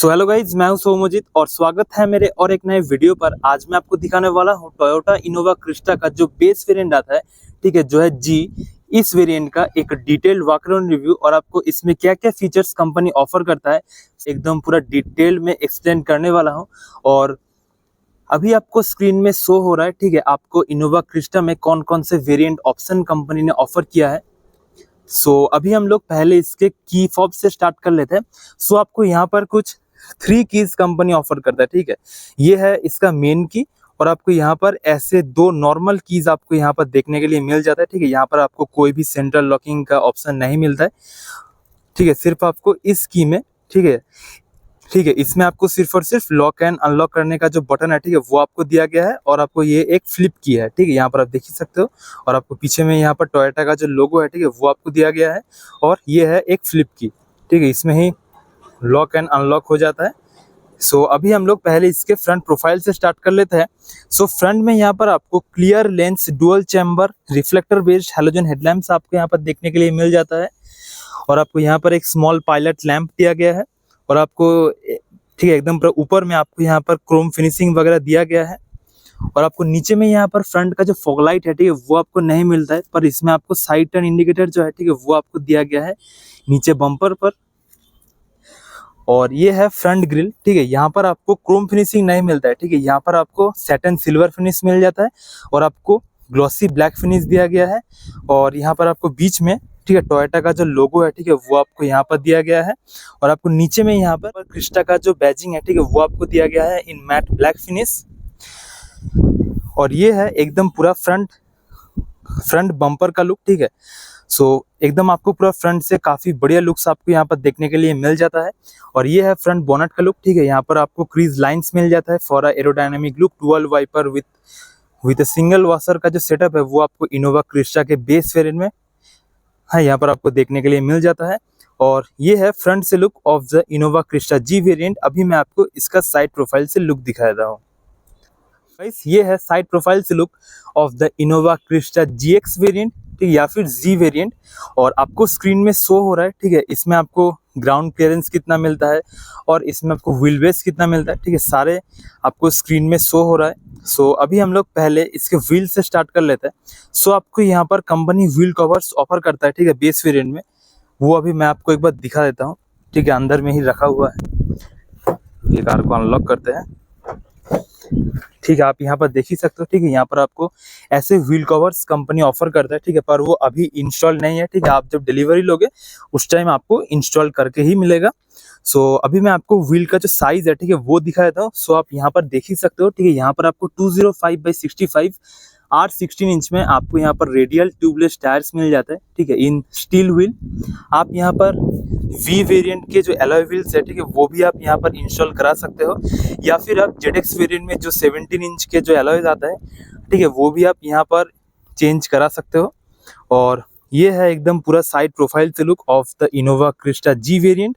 So hello guys, मैं हूं सोमोजित और स्वागत है मेरे और एक नए वीडियो पर। आज मैं आपको दिखाने वाला हूं टोयोटा इनोवा क्रिस्टा का जो बेस वेरिएंट आता है, ठीक है, जो है जी। इस वेरिएंट का एक डिटेल्ड वॉकअराउंड रिव्यू और आपको इसमें क्या क्या फीचर्स कंपनी ऑफर करता है एकदम पूरा डिटेल में एक्सप्लेन करने वाला हूं। और अभी आपको स्क्रीन में शो हो रहा है, ठीक है, आपको इनोवा क्रिस्टा में कौन कौन से वेरिएंट ऑप्शन कंपनी ने ऑफर किया है। अभी हम लोग पहले इसके की फॉब से स्टार्ट कर लेते हैं। आपको यहाँ पर कुछ 3 कीज कंपनी ऑफर करता है, ठीक है। ये है इसका मेन की और आपको यहाँ पर ऐसे 2 नॉर्मल कीज आपको यहाँ पर देखने के लिए मिल जाता है, ठीक है। यहाँ पर आपको कोई भी सेंट्रल लॉकिंग का ऑप्शन नहीं मिलता है, ठीक है। सिर्फ आपको इस की में, ठीक है, इसमें आपको सिर्फ और सिर्फ लॉक एंड अनलॉक करने का जो बटन है, ठीक है, वो आपको दिया गया है। और आपको ये एक फ्लिप की है, ठीक है, यहाँ पर आप देख ही सकते हो। और आपको पीछे में यहाँ पर टोयोटा का जो लोगो है, ठीक है, वो आपको दिया गया है। और ये है एक फ्लिप की, ठीक है, इसमें ही लॉक एंड अनलॉक हो जाता है। अभी हम लोग पहले इसके फ्रंट प्रोफाइल से स्टार्ट कर लेते हैं। फ्रंट में यहाँ पर आपको clear lens dual chamber reflector based halogen headlamps आपको यहाँ पर देखने के लिए मिल जाता है। और आपको यहाँ पर एक स्मॉल पायलट लैंप दिया गया है। और आपको, ठीक है, एकदम ऊपर में आपको यहाँ पर क्रोम फिनिशिंग वगैरह दिया गया है। और आपको नीचे में यहाँ पर फ्रंट का जो फॉग लाइट है, ठीक है, वो आपको नहीं मिलता है, पर इसमें आपको साइड टर्न इंडिकेटर जो है, ठीक है, वो आपको दिया गया है नीचे बम्पर पर। और ये है फ्रंट ग्रिल, ठीक है, यहाँ पर आपको क्रोम फिनिशिंग नहीं मिलता है, ठीक है, यहाँ पर आपको सैटिन सिल्वर फिनिश मिल जाता है। और आपको ग्लॉसी ब्लैक फिनिश दिया गया है। और यहाँ पर आपको बीच में, ठीक है, टोयोटा का जो लोगो है, ठीक है, वो आपको यहाँ पर दिया गया है। और आपको नीचे में यहाँ पर क्रिस्टा का जो बैजिंग है, ठीक है, वो आपको दिया गया है इन मैट ब्लैक फिनिश। और ये है एकदम पूरा फ्रंट बम्पर का लुक, ठीक है। एकदम आपको पूरा फ्रंट से काफी बढ़िया लुक्स आपको यहाँ पर देखने के लिए मिल जाता है। और ये है फ्रंट बोनट का लुक, ठीक है, यहाँ पर आपको क्रीज लाइंस मिल जाता है for aerodynamic look. Dual wiper with single washer का जो सेटअप है, वो आपको इनोवा क्रिस्टा के बेस वेरिएंट में है, यहाँ पर आपको देखने के लिए मिल जाता है। और ये है फ्रंट से look of the Innova Crysta G variant. अभी मैं आपको इसका साइड प्रोफाइल से लुक दिखा रहा हूँ। ये है साइड प्रोफाइल से look of the Innova Crysta GX variant, ठीक है, या फिर जी वेरिएंट। और आपको स्क्रीन में शो हो रहा है, ठीक है, इसमें आपको ग्राउंड क्लियरेंस कितना मिलता है और इसमें आपको व्हील बेस कितना मिलता है, ठीक है, सारे आपको स्क्रीन में शो हो रहा है। अभी हम लोग पहले इसके व्हील से स्टार्ट कर लेते हैं। आपको यहाँ पर कंपनी व्हील कवर्स ऑफर करता है, ठीक है, बेस वेरिएंट में। वो अभी मैं आपको एक बार दिखा देता हूँ, ठीक है, अंदर में ही रखा हुआ है। ये कार को अनलॉक करते हैं, ठीक है, आप यहाँ पर देख ही सकते हो, ठीक है, यहाँ पर आपको ऐसे व्हील कवर्स कंपनी ऑफर करता है, ठीक है, पर वो अभी इंस्टॉल नहीं है, ठीक है, आप जब डिलीवरी लोगे उस टाइम आपको इंस्टॉल करके ही मिलेगा। अभी मैं आपको व्हील का जो साइज है, ठीक है, वो दिखा देता हूँ। आप यहाँ पर देख ही सकते हो, ठीक है, यहाँ पर आपको 205/65 R16 इंच में आपको यहाँ पर रेडियल ट्यूबलेस टायर्स मिल जाता है, ठीक है, इन स्टील व्हील। आप यहाँ पर V वेरिएंट के जो एलॉय व्हील्स है, ठीक है, वो भी आप यहाँ पर इंस्टॉल करा सकते हो। या फिर आप ZX वेरिएंट में जो 17 इंच के जो एलॉयज आता है, ठीक है, वो भी आप यहाँ पर चेंज करा सकते हो। और ये है एकदम पूरा साइड प्रोफाइल से look of the Innova Crysta G variant.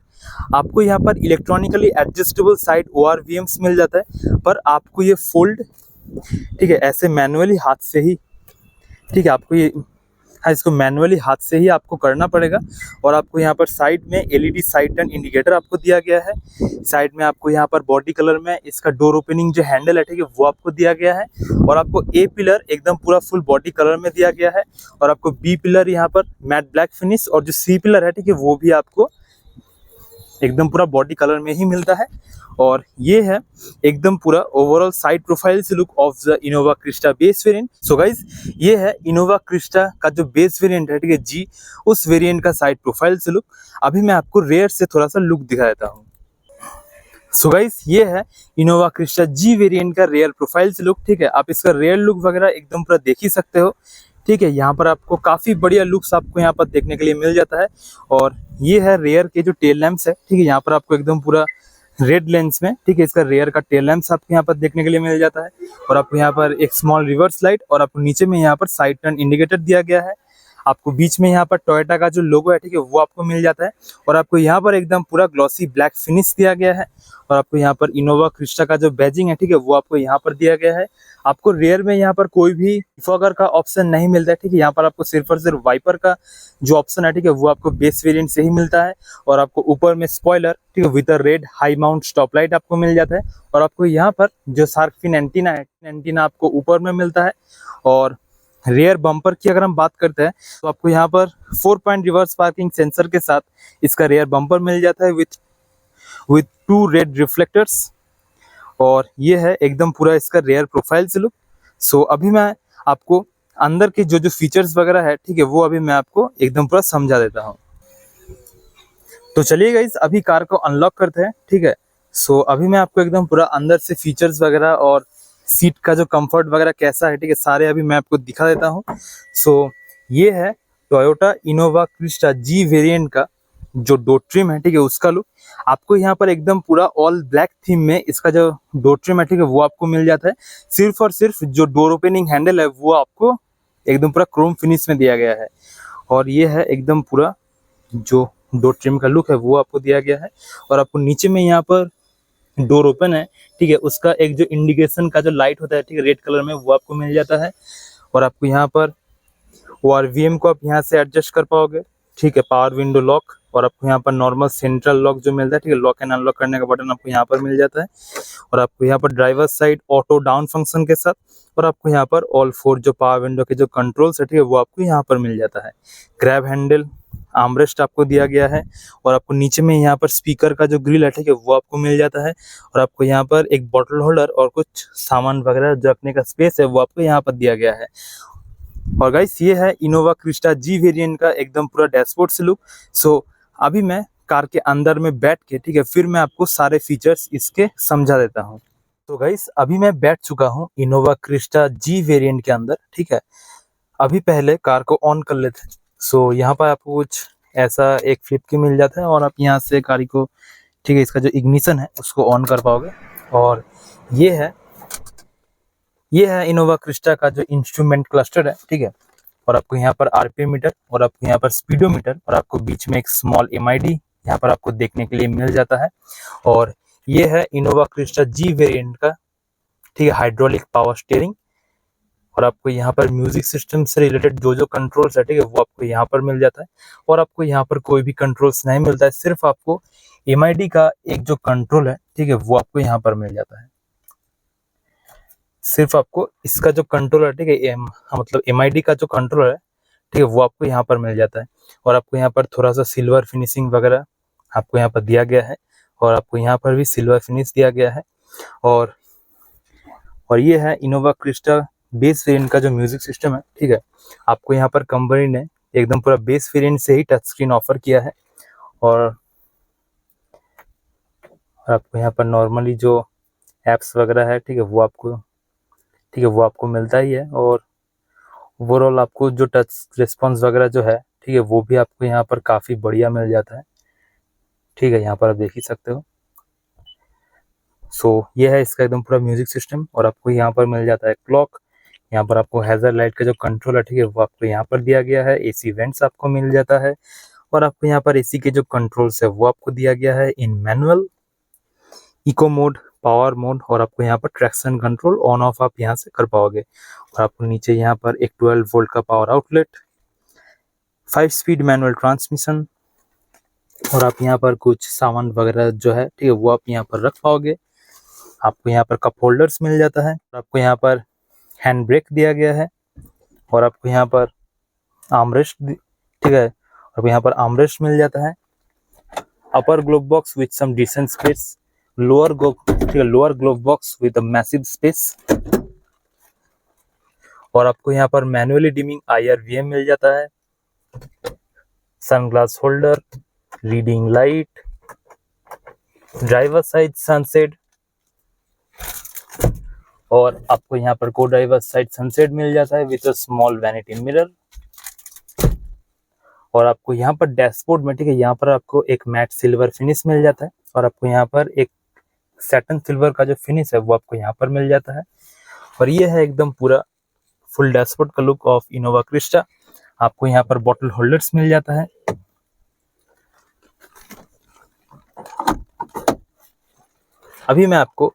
आपको यहाँ पर इलेक्ट्रॉनिकली एडजस्टेबल साइड ORVMs मिल जाता है, पर आपको ये फोल्ड, ठीक है, ऐसे मैनुअली हाथ से ही, ठीक है, आपको ये, हाँ, इसको मैनुअली हाथ से ही आपको करना पड़ेगा। और आपको यहाँ पर साइड में LED साइड टर्न इंडिकेटर आपको दिया गया है। साइड में आपको यहाँ पर बॉडी कलर में इसका डोर ओपनिंग जो हैंडल है, ठीक है, वो आपको दिया गया है। और आपको A पिलर एकदम पूरा फुल बॉडी कलर में दिया गया है। और आपको B पिलर यहाँ पर मैट ब्लैक फिनिश, और जो C पिलर है, ठीक है, वो भी आपको एकदम पूरा बॉडी कलर में ही मिलता है। और ये है एकदम पूरा ओवरऑल साइड प्रोफाइल से look of the Innova Crysta base variant. Guys, ये है इनोवा क्रिस्टा का जो बेस वेरिएंट है, ठीक है, जी, उस वेरिएंट का साइड प्रोफाइल से लुक। अभी मैं आपको रेयर से थोड़ा सा लुक दिखा देता हूँ। गाइस, ये है इनोवा क्रिस्टा जी वेरिएंट का रेयर प्रोफाइल से लुक, ठीक है। आप इसका रेयर लुक वगैरह एकदम पूरा देख ही सकते हो, ठीक है। यहाँ पर आपको काफी बढ़िया लुक्स आपको यहाँ पर देखने के लिए मिल जाता है। और ये है रेयर के जो टेल लैंप्स है, ठीक है, यहाँ पर आपको एकदम पूरा रेड लेंस में, ठीक है, इसका रेयर का टेल लैंप्स आपको यहाँ पर देखने के लिए मिल जाता है। और आपको यहाँ पर एक स्मॉल रिवर्स लाइट और आपको नीचे में यहाँ पर साइड टर्न इंडिकेटर दिया गया है। आपको बीच में यहाँ पर टोयोटा का जो लोगो है, ठीक है, वो आपको मिल जाता है। और आपको यहाँ पर एकदम पूरा ग्लॉसी ब्लैक फिनिश दिया गया है। और आपको यहाँ पर इनोवा क्रिस्टा का जो बैजिंग है, ठीक है, वो आपको यहाँ पर दिया गया है। आपको रेयर में यहाँ पर कोई भी डिफॉगर का ऑप्शन नहीं मिलता है, ठीक है। यहाँ पर आपको सिर्फ और सिर्फ वाइपर का जो ऑप्शन है, ठीक है, वो आपको बेस वेरिएंट से ही मिलता है। और आपको ऊपर में स्पॉइलर, ठीक है, with red high mount stop light आपको मिल जाता है। और आपको यहाँ पर जो शार्क फिन एंटीना है, एंटीना आपको ऊपर में मिलता है। और रेयर बम्पर की अगर हम बात करते हैं तो आपको यहाँ पर 4 पॉइंट रिवर्स पार्किंग सेंसर के साथ इसका रेयर बम्पर मिल जाता है विथ 2 रेड रिफ्लेक्टर्स। और ये है एकदम पूरा इसका रेयर प्रोफाइल से लुक। सो अभी मैं आपको अंदर के जो जो फीचर्स वगैरह है, ठीक है, वो अभी मैं आपको एकदम पूरा समझा देता हूँ। तो चलिए गाइस, अभी कार को अनलॉक करते हैं, ठीक है। सो अभी मैं आपको एकदम पूरा अंदर से फीचर्स वगैरह और सीट का जो कंफर्ट वगैरह कैसा है, ठीक है, सारे अभी मैं आपको दिखा देता हूँ। सो ये है Toyota Innova Crysta G variant का जो डोर ट्रिम है, ठीक है, उसका लुक। आपको यहाँ पर एकदम पूरा ऑल ब्लैक थीम में इसका जो डोर ट्रिम है, ठीक है, वो आपको मिल जाता है। सिर्फ और सिर्फ जो डोर ओपनिंग हैंडल है वो आपको एकदम पूरा क्रोम फिनिश में दिया गया है। और ये है एकदम पूरा जो डोर ट्रिम का लुक है वो आपको दिया गया है। और आपको नीचे में यहाँ पर डोर ओपन है, ठीक है, उसका एक जो इंडिकेशन का जो लाइट होता है, ठीक है, रेड कलर में, वो आपको मिल जाता है। और आपको यहाँ पर ORVM को आप यहाँ से एडजस्ट कर पाओगे, ठीक है, पावर विंडो लॉक। और आपको यहाँ पर नॉर्मल सेंट्रल लॉक जो मिलता है, ठीक है, लॉक एंड अनलॉक करने का बटन आपको यहाँ पर मिल जाता है। और आपको यहाँ पर driver side auto down function के साथ, और आपको यहाँ पर ऑल 4 जो पावर विंडो के जो कंट्रोल्स है, ठीक है, वो आपको यहाँ पर मिल जाता है। ग्रैब हैंडल, आर्मरेस्ट आपको दिया गया है। और आपको नीचे में यहाँ पर स्पीकर का जो ग्रिल है, ठीक है, वो आपको मिल जाता है। और आपको यहाँ पर एक बॉटल होल्डर और कुछ सामान वगैरह जो रखने का स्पेस है वो आपको यहाँ पर दिया गया है। और गाइस, ये है इनोवा क्रिस्टा जी वेरिएंट का एकदम पूरा डैशबोर्ड से लुक। सो अभी मैं कार के अंदर में बैठ के, ठीक है, फिर मैं आपको सारे फीचर्स इसके समझा देता हूँ। तो गाइस, अभी मैं बैठ चुका हूँ इनोवा क्रिस्टा जी वेरिएंट के अंदर, ठीक है। अभी पहले कार को ऑन कर लेते हैं। सो यहाँ पर आपको कुछ ऐसा एक फ्लिप की मिल जाता है और आप यहाँ से कार को, ठीक है, इसका जो इग्निशन है उसको ऑन कर पाओगे। और ये है इनोवा क्रिस्टा का जो इंस्ट्रूमेंट क्लस्टर है, ठीक है। और आपको यहाँ पर RPM मीटर और आपको यहाँ पर स्पीडोमीटर और आपको बीच में एक स्मॉल MID यहाँ पर आपको देखने के लिए मिल जाता है। और ये है इनोवा क्रिस्टा जी वेरिएंट का, ठीक है, हाइड्रोलिक पावर स्टीयरिंग। और आपको यहाँ पर म्यूजिक सिस्टम से रिलेटेड जो जो कंट्रोल्स है, ठीक है, वो आपको यहाँ पर मिल जाता है। और आपको यहाँ पर कोई भी कंट्रोल्स नहीं मिलता है, सिर्फ आपको MID का एक जो कंट्रोल है, ठीक है, वो आपको यहाँ पर मिल जाता है। सिर्फ आपको इसका जो कंट्रोल है, ठीक है, मतलब MID का जो कंट्रोल है, ठीक है, वो आपको यहाँ पर मिल जाता है। और आपको यहाँ पर थोड़ा सा सिल्वर फिनिशिंग वगैरह आपको यहाँ पर दिया गया है। और आपको यहाँ पर भी सिल्वर फिनिश दिया गया है। और ये है इनोवा क्रिस्टा बेस वेरिएंट का जो म्यूजिक सिस्टम है, ठीक है। आपको यहाँ पर कंपनी ने एकदम पूरा बेस वेरिएंट से ही टच स्क्रीन ऑफर किया है। और आपको यहाँ पर नॉर्मली जो एप्स वगैरह है, ठीक है, वो आपको मिलता ही है। और ओवरऑल आपको जो टच रिस्पॉन्स वगैरह जो है, ठीक है, वो भी आपको यहाँ पर काफ़ी बढ़िया मिल जाता है, ठीक है, यहाँ पर आप देख ही सकते हो। सो ये है इसका एकदम पूरा म्यूजिक सिस्टम। और आपको यहाँ पर मिल जाता है क्लॉक। यहाँ पर आपको हैजर लाइट का जो कंट्रोल है, ठीक है, वो आपको यहाँ पर दिया गया है। AC वेंट्स आपको मिल जाता है। और आपको यहाँ पर AC के जो कंट्रोल्स है वो आपको दिया गया है इन manual, eco mode, power mode. और आपको यहाँ पर ट्रैक्शन कंट्रोल ऑन ऑफ आप यहाँ से कर पाओगे। और आपको नीचे यहाँ पर एक 12 वोल्ट का power outlet, 5 speed manual transmission. और आप यहाँ पर कुछ सामान वगैरह जो है, ठीक है, वो आप यहाँ पर रख पाओगे। आपको यहाँ पर कप होल्डर्स मिल जाता है। आपको यहाँ पर हैंड ब्रेक दिया गया है। और आपको यहाँ पर आर्मरेस्ट, ठीक है, आपको यहाँ पर आर्मरेस्ट मिल जाता है। Upper glove box with some decent space, lower glove box with a massive space. और आपको यहाँ पर मैनुअली डिमिंग IRVM मिल जाता है। Sunglass holder, reading light, driver side sunset. और आपको यहाँ पर को ड्राइवर साइड सनसेट मिल जाता है with a small vanity mirror. और आपको यहाँ पर डैशबोर्ड में, ठीक है, यहाँ पर आपको एक मैट सिल्वर फिनिश मिल जाता है। और आपको यहाँ पर एक सैटिन सिल्वर का जो फिनिश है वो आपको यहाँ पर मिल जाता है। और ये है एकदम पूरा फुल डैशबोर्ड का लुक ऑफ इनोवा क्रिस्टा। आपको यहाँ पर बॉटल होल्डर्स मिल जाता है। अभी मैं आपको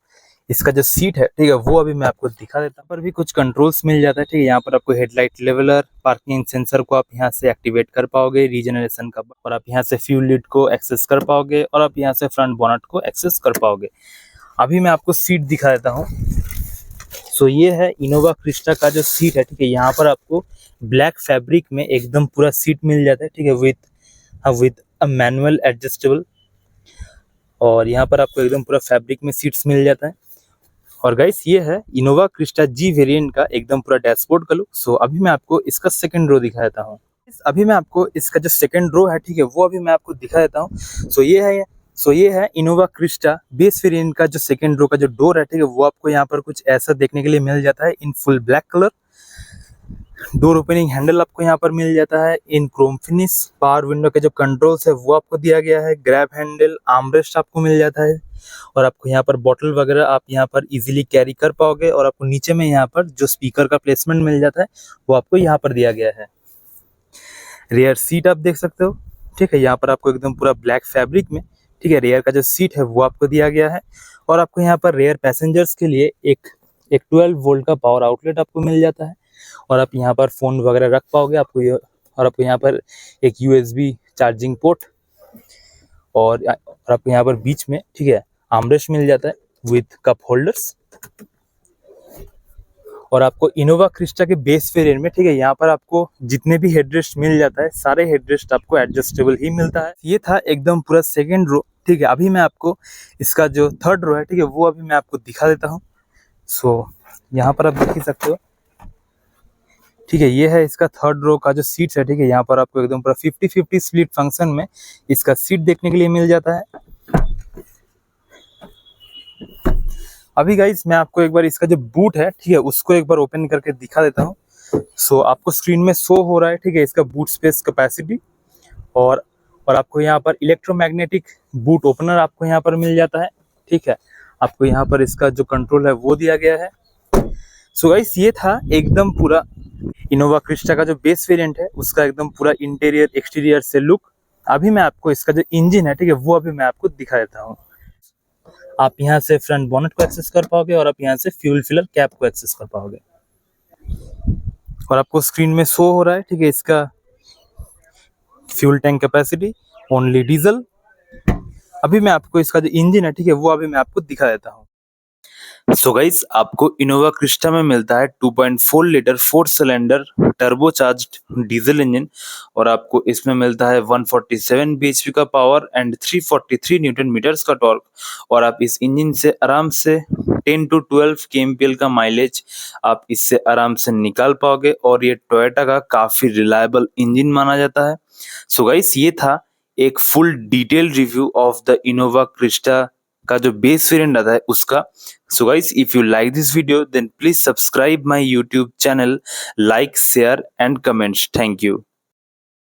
इसका जो सीट है, ठीक है, वो अभी मैं आपको दिखा देता हूँ। पर भी कुछ कंट्रोल्स मिल जाता है, ठीक है। यहाँ पर आपको हेडलाइट लेवलर, पार्किंग सेंसर को आप यहाँ से एक्टिवेट कर पाओगे, रीजनरेशन का, और आप यहाँ से फ्यूल लिड को एक्सेस कर पाओगे, और आप यहाँ से फ्रंट बोनट को एक्सेस कर पाओगे। अभी मैं आपको सीट दिखा देता हूँ। सो ये है इनोवा क्रिस्टा का जो सीट है, ठीक है। यहाँ पर आपको ब्लैक फैब्रिक में एकदम पूरा सीट मिल जाता है, ठीक है, विथ अ मैनुअल एडजस्टेबल, और यहाँ पर आपको एकदम पूरा फैब्रिक में सीट्स मिल जाता है। और गाइस ये है इनोवा क्रिस्टा जी वेरिएंट का एकदम पूरा डैशबोर्ड का लुक। सो अभी मैं आपको इसका सेकंड रो दिखा देता हूँ। अभी मैं आपको इसका जो सेकंड रो है, ठीक है, वो अभी मैं आपको दिखा देता हूँ। सो ये है इनोवा क्रिस्टा बेस वेरिएंट का जो सेकंड रो का जो डोर है, ठीक है, वो आपको यहाँ पर कुछ ऐसा देखने के लिए मिल जाता है in full black colour. Door opening handle आपको यहाँ पर मिल जाता है इन क्रोम फिनिश। पावर विंडो के जो कंट्रोल्स है वो आपको दिया गया है। ग्रैब हैंडल, आर्मरेस्ट आपको मिल जाता है, और आपको यहाँ पर बॉटल वगैरह आप यहाँ पर इजीली कैरी कर पाओगे। और आपको नीचे में यहाँ पर जो स्पीकर का प्लेसमेंट मिल जाता है वो आपको यहाँ पर दिया गया है। रेयर सीट आप देख सकते हो, ठीक है, यहाँ पर आपको एकदम पूरा ब्लैक फैब्रिक में, ठीक है, रेयर का जो सीट है वो आपको दिया गया है। और आपको यहाँ पर रेयर पैसेंजर्स के लिए एक 12 वोल्ट का पावर आउटलेट आपको मिल जाता है, और आप यहाँ पर फ़ोन वगैरह रख पाओगे। और आपको यहाँ पर एक USB चार्जिंग पोर्ट, और आपको यहाँ पर बीच में, ठीक है, आर्मरेस्ट मिल जाता है विथ कप होल्डर्स। और आपको इनोवा क्रिस्टा के बेस वेरिएंट में, ठीक है, यहाँ पर आपको जितने भी हेडरेस्ट मिल जाता है सारे हेडरेस्ट आपको एडजस्टेबल ही मिलता है। ये था एकदम पूरा सेकेंड रो, ठीक है। अभी मैं आपको इसका जो थर्ड रो है, ठीक है, वो अभी मैं आपको दिखा देता हूँ। सो यहाँ पर आप देख ही सकते हो, ठीक है, ये है इसका थर्ड रो का जो सीट्स है, ठीक है। यहाँ पर आपको एकदम पूरा 50-50 स्प्लिट फंक्शन में इसका सीट देखने के लिए मिल जाता है। अभी गाइस मैं आपको एक बार इसका जो बूट है, ठीक है, उसको एक बार ओपन करके दिखा देता हूँ। सो आपको स्क्रीन में शो हो रहा है, ठीक है, इसका बूट स्पेस कैपेसिटी, और आपको यहाँ पर इलेक्ट्रोमैग्नेटिक बूट ओपनर आपको यहाँ पर मिल जाता है, ठीक है। आपको यहाँ पर इसका जो कंट्रोल है वो दिया गया है। सो गाइस ये था एकदम पूरा इनोवा क्रिस्टा का जो बेस वेरिएंट है उसका एकदम पूरा इंटीरियर एक्सटीरियर से लुक। अभी मैं आपको इसका जो इंजन है, ठीक है, वो अभी मैं आपको दिखा देता हूँ। आप यहाँ से फ्रंट बोनट को एक्सेस कर पाओगे, और आप यहाँ से फ्यूल फिलर कैप को एक्सेस कर पाओगे, और आपको स्क्रीन में शो हो रहा है, ठीक है, इसका fuel tank capacity only diesel. अभी मैं आपको इसका जो इंजन है, ठीक है, वो अभी मैं आपको दिखा देता हूँ। सो गाइस आपको इनोवा क्रिस्टा में मिलता है 2.4 litre 4 cylinder turbocharged diesel engine, और आपको इसमें मिलता है 147 bhp का पावर एंड 343 न्यूटन मीटर्स का टॉर्क। और आप इस इंजन से आराम से 10 to 12 kmpl का माइलेज आप इससे आराम से निकाल पाओगे, और ये टोयोटा का काफी रिलायबल इंजन माना जाता है। सो गाइस ये था एक full detail review of the Innova Crysta का जो बेस वेरिएंट आता है उसका। So guys, if you like this video, then please subscribe my YouTube channel, like, share and comments. Thank you.